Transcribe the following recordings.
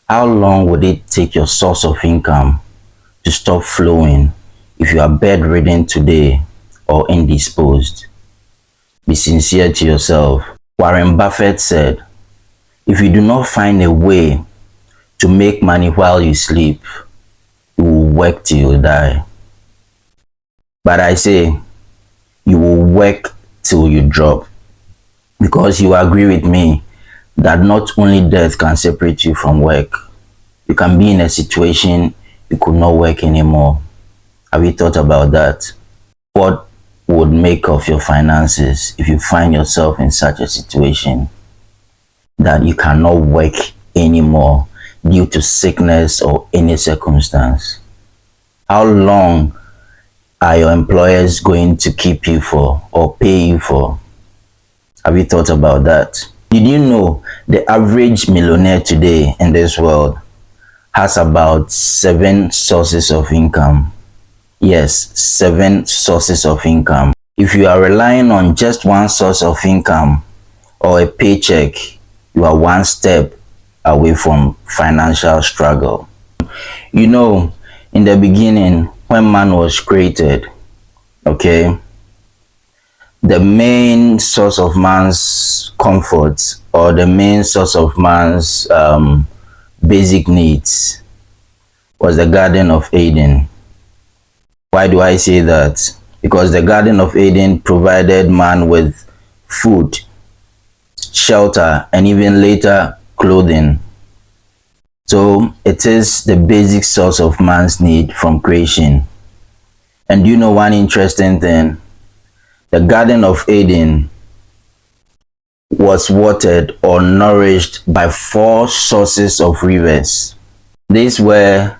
How long would it take your source of income to stop flowing if you are bedridden today or indisposed? Be sincere to yourself. Warren Buffett said, if you do not find a way to make money while you sleep, you will work till you die. But I say, you will work till you drop. Because you agree with me that not only death can separate you from work, you can be in a situation you could not work anymore. Have you thought about that? What would make of your finances if you find yourself in such a situation that you cannot work anymore due to sickness or any circumstance? How long are your employers going to keep you for or pay you for? Have you thought about that? Did you know the average millionaire today in this world has about 7 sources of income? Yes, 7 sources of income. If you are relying on just one source of income or a paycheck, you are one step away from financial struggle. You know, in the beginning, when man was created, okay, the main source of man's comfort or the main source of man's basic needs was the Garden of Eden. Why do I say that? Because the Garden of Eden provided man with food, shelter, and even later clothing. So it is the basic source of man's need from creation. And you know one interesting thing? The Garden of Eden was watered or nourished by 4 sources of rivers. These were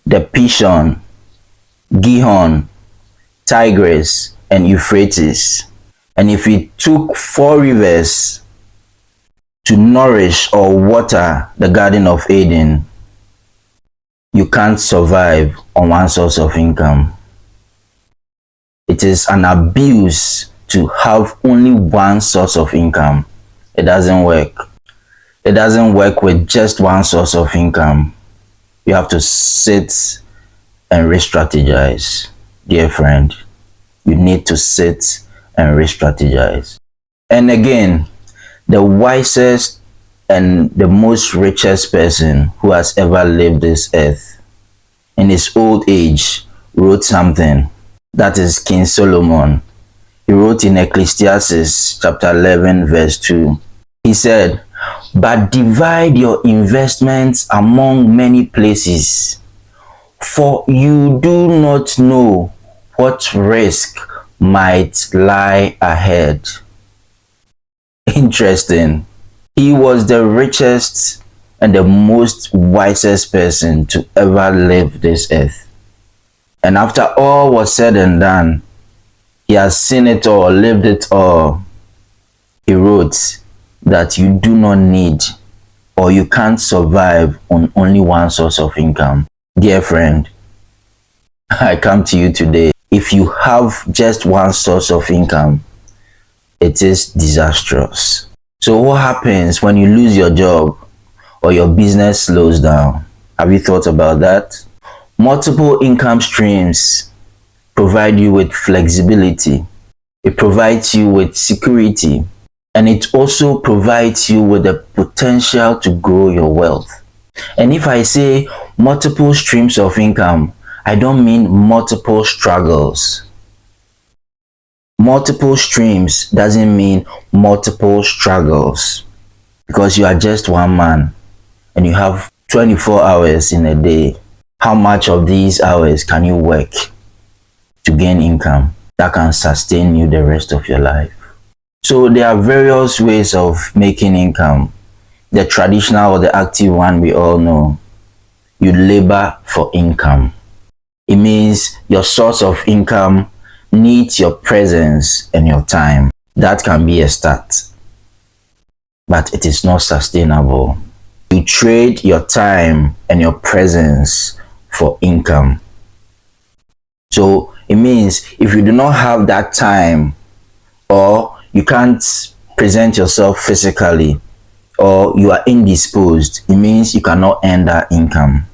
the Pishon, Gihon, Tigris, and Euphrates. And if we took 4 rivers to nourish or water the Garden of Eden, you can't survive on one source of income. It is an abuse to have only one source of income. It doesn't work. It doesn't work with just one source of income. You have to sit and re-strategize, dear friend. You need to sit and re-strategize. And again, the wisest and the most richest person who has ever lived this earth in his old age wrote something. That is King Solomon. He wrote in Ecclesiastes chapter 11 verse 2. He said, but divide your investments among many places, for you do not know what risk might lie ahead. Interesting. He was the richest and the most wisest person to ever live this earth. And after all was said and done, he has seen it all, lived it all. He wrote that you do not need or you can't survive on only one source of income. Dear friend, I come to you today. If you have just one source of income, it is disastrous. So what happens when you lose your job or your business slows down? Have you thought about that? Multiple income streams provide you with flexibility. It provides you with security. And it also provides you with the potential to grow your wealth. And if I say multiple streams of income, I don't mean multiple struggles. Multiple streams doesn't mean multiple struggles. Because you are just one man and you have 24 hours in a day. How much of these hours can you work to gain income that can sustain you the rest of your life? So there are various ways of making income. The traditional or the active one we all know. You labor for income. It means your source of income needs your presence and your time. That can be a start, but it is not sustainable. You trade your time and your presence for income. So it means if you do not have that time or you can't present yourself physically or you are indisposed, it means you cannot earn that income,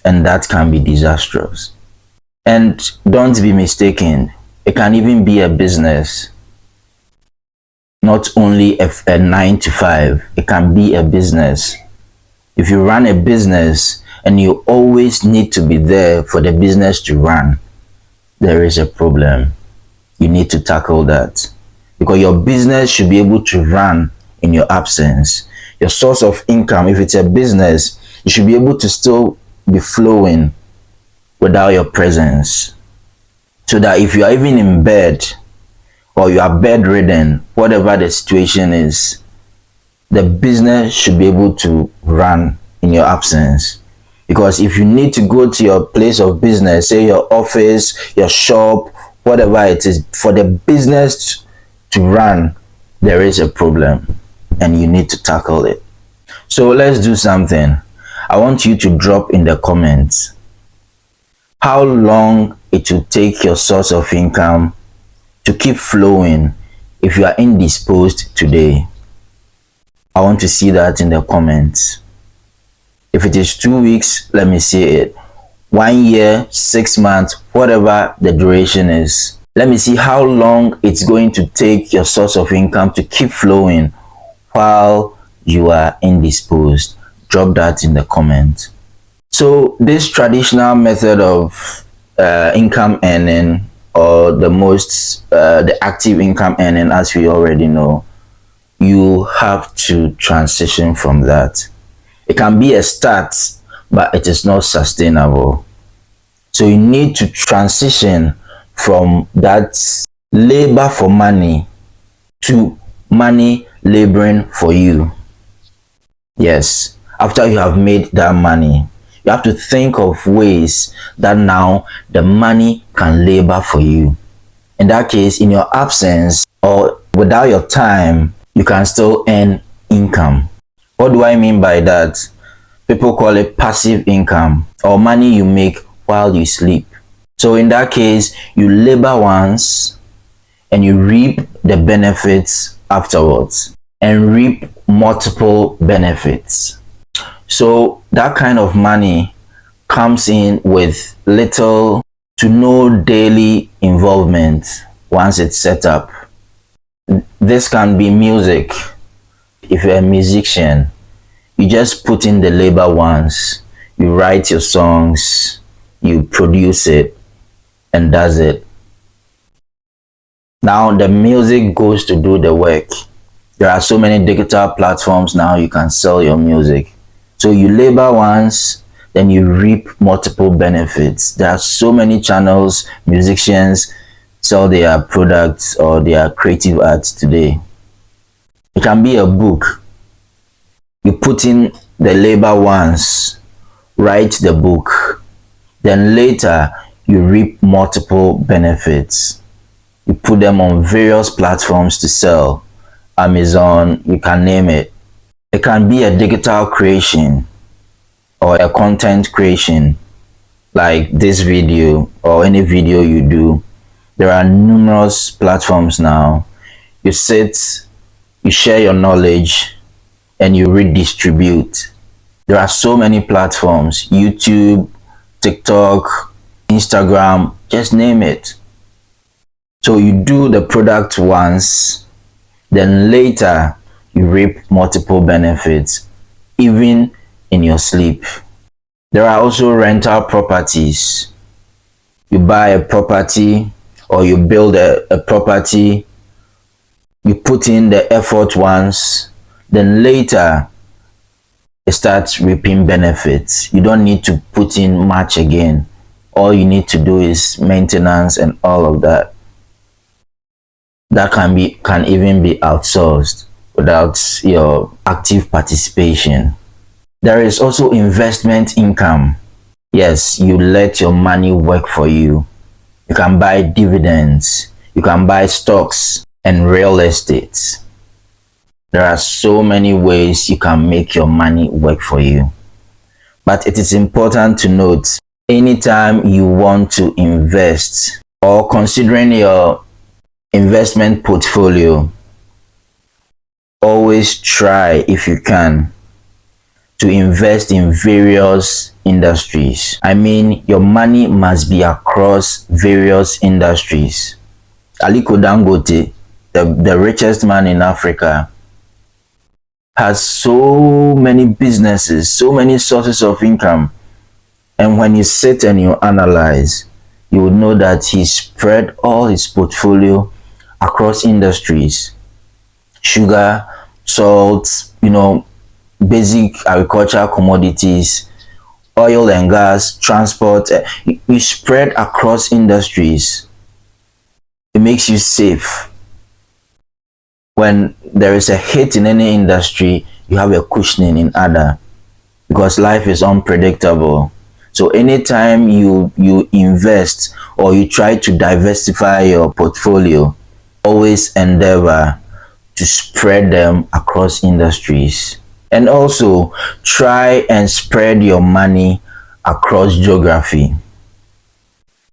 and that can be disastrous. And don't be mistaken, it can even be a business, not only a 9 to 5. It can be a business. If you run a business and you always need to be there for the business to run, there is a problem. You need to tackle that, because your business should be able to run in your absence. Your source of income, if it's a business, you should be able to still be flowing without your presence, so that if you are even in bed or you are bedridden, whatever the situation is, the business should be able to run in your absence. Because if you need to go to your place of business, say your office, your shop, whatever it is, for the business to run, there is a problem and you need to tackle it. So let's do something. I want you to drop in the comments how long it will take your source of income to keep flowing if you are indisposed today. I want to see that in the comments. If it is 2 weeks, let me see it. 1 year, 6 months, whatever the duration is. Let me see how long it's going to take your source of income to keep flowing while you are indisposed. Drop that in the comment. So this traditional method of income earning, or the active income earning, as we already know, you have to transition from that. It can be a start, but it is not sustainable. So you need to transition from that labor for money to money laboring for you. Yes, after you have made that money, you have to think of ways that now the money can labor for you. In that case, in your absence or without your time, you can still earn income. What do I mean by that? People call it passive income, or money you make while you sleep. So in that case, you labor once and you reap the benefits afterwards, and reap multiple benefits. So that kind of money comes in with little to no daily involvement once it's set up. This can be music. If you're a musician, you just put in the labor once. You write your songs, you produce it, and that's it. Now the music goes to do the work. There are so many digital platforms now you can sell your music. So you labor once, then you reap multiple benefits. There are so many channels musicians sell their products or their creative arts today. It can be a book. You put in the labor once, write the book, then later you reap multiple benefits. You put them on various platforms to sell. Amazon, you can name it. It can be a digital creation or a content creation, like this video or any video you do. There are numerous platforms now. You sit, you share your knowledge, and you redistribute. There are so many platforms: YouTube, TikTok, Instagram, just name it. So you do the product once, then later you reap multiple benefits, even in your sleep. There are also rental properties. You buy a property or you build a property, you put in the effort once, then later it starts reaping benefits. You don't need to put in much again. All you need to do is maintenance and all of that. That can even be outsourced without your active participation. There is also investment income. Yes, you let your money work for you. You can buy dividends, you can buy stocks and real estate. There are so many ways you can make your money work for you. But it is important to note, anytime you want to invest or considering your investment portfolio, always try, if you can, to invest in various industries. I mean, your money must be across various industries. Aliko Dangote, the richest man in Africa, has so many businesses, so many sources of income. And when you sit and you analyze, you would know that he spread all his portfolio across industries: sugar, salt, basic agricultural commodities, oil and gas, transport. You spread across industries. It makes you safe. When there is a hit in any industry, you have a cushioning in other, because life is unpredictable. So anytime you invest or you try to diversify your portfolio, always endeavor to spread them across industries. And also try and spread your money across geography.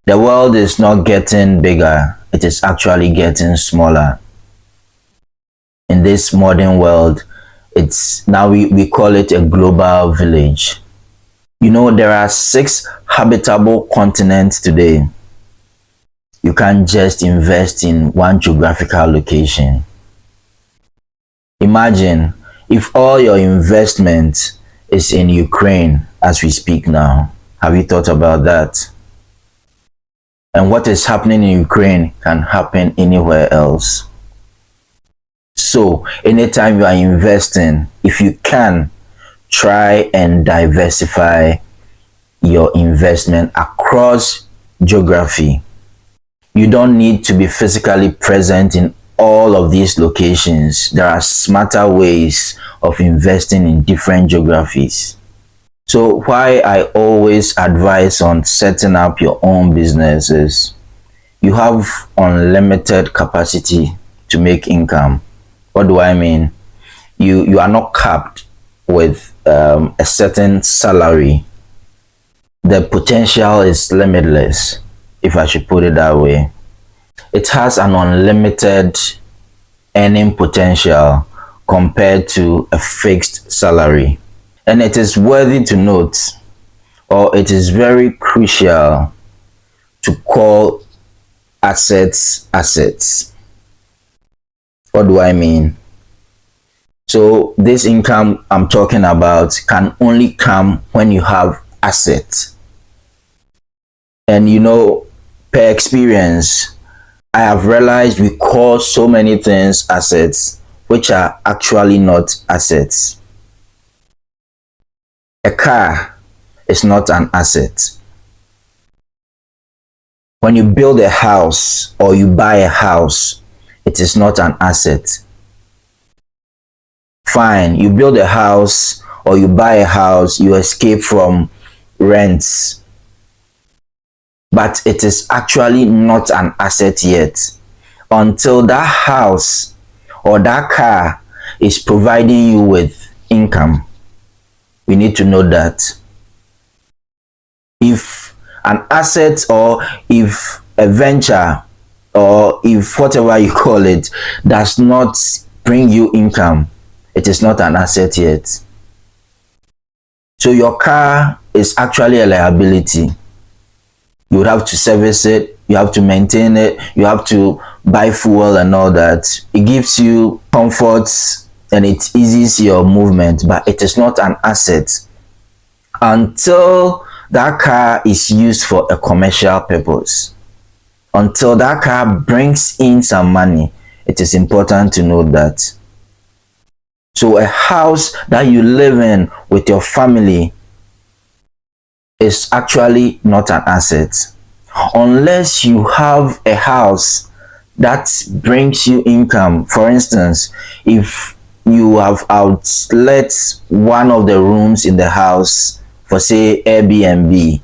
The world is not getting bigger, it is actually getting smaller. In this modern world, it's now we call it a global village. There are 6 habitable continents today. You can't just invest in one geographical location. Imagine if all your investment is in Ukraine as we speak now. Have you thought about that? And what is happening in Ukraine can happen anywhere else. So anytime you are investing, if you can, try and diversify your investment across geography. You don't need to be physically present in all of these locations. There are smarter ways of investing in different geographies. So why I always advise on setting up your own businesses: you have unlimited capacity to make income. What do I mean? You are not capped with a certain salary. The potential is limitless, if I should put it that way. It has an unlimited earning potential compared to a fixed salary. And it is worthy to note, or it is very crucial, to call assets assets. What do I mean? So this income I'm talking about can only come when you have assets. And per experience, I have realized we call so many things assets, which are actually not assets. A car is not an asset. When you build a house or you buy a house, it is not an asset. Fine, you build a house or you buy a house, you escape from rents, but it is actually not an asset yet until that house or that car is providing you with income. We need to know that. If an asset, or if a venture, or if whatever you call it, does not bring you income, it is not an asset yet. So your car is actually a liability. You would have to service it, you have to maintain it, you have to buy fuel and all that. It gives you comforts and it eases your movement, but it is not an asset until that car is used for a commercial purpose. Until that car brings in some money, it is important to know that. So a house that you live in with your family is actually not an asset. Unless you have a house that brings you income. For instance, if you have outlet one of the rooms in the house for, say, Airbnb,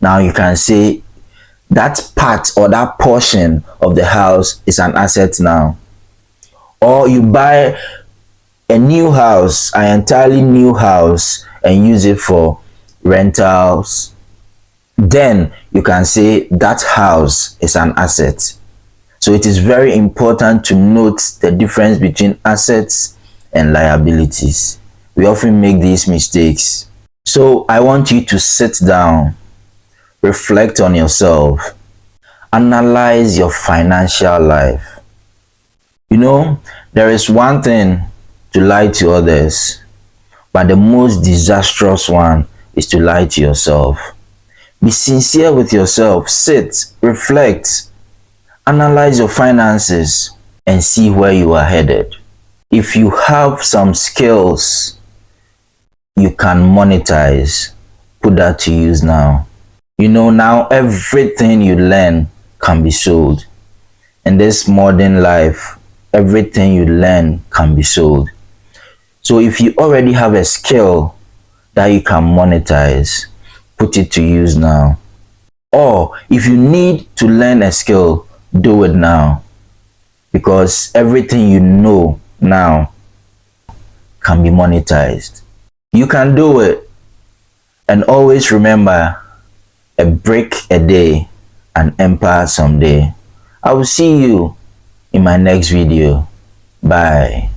now you can say that part or that portion of the house is an asset now. Or you buy a new house, an entirely new house, and use it for rentals, then you can say that house is an asset. So it is very important to note the difference between assets and liabilities. We often make these mistakes. So I want you to sit down, reflect on yourself, analyze your financial life. You know, there is one thing to lie to others, but the most disastrous one is to lie to yourself. Be sincere with yourself. Sit, reflect, analyze your finances, and see where you are headed. If you have some skills you can monetize, put that to use now. You know, now everything you learn can be sold. In this modern life, everything you learn can be sold. So if you already have a skill that you can monetize, put it to use now. Or if you need to learn a skill, do it now. Because everything you know now can be monetized. You can do it. And always remember, a brick a day, an empire someday. I will see you in my next video. Bye.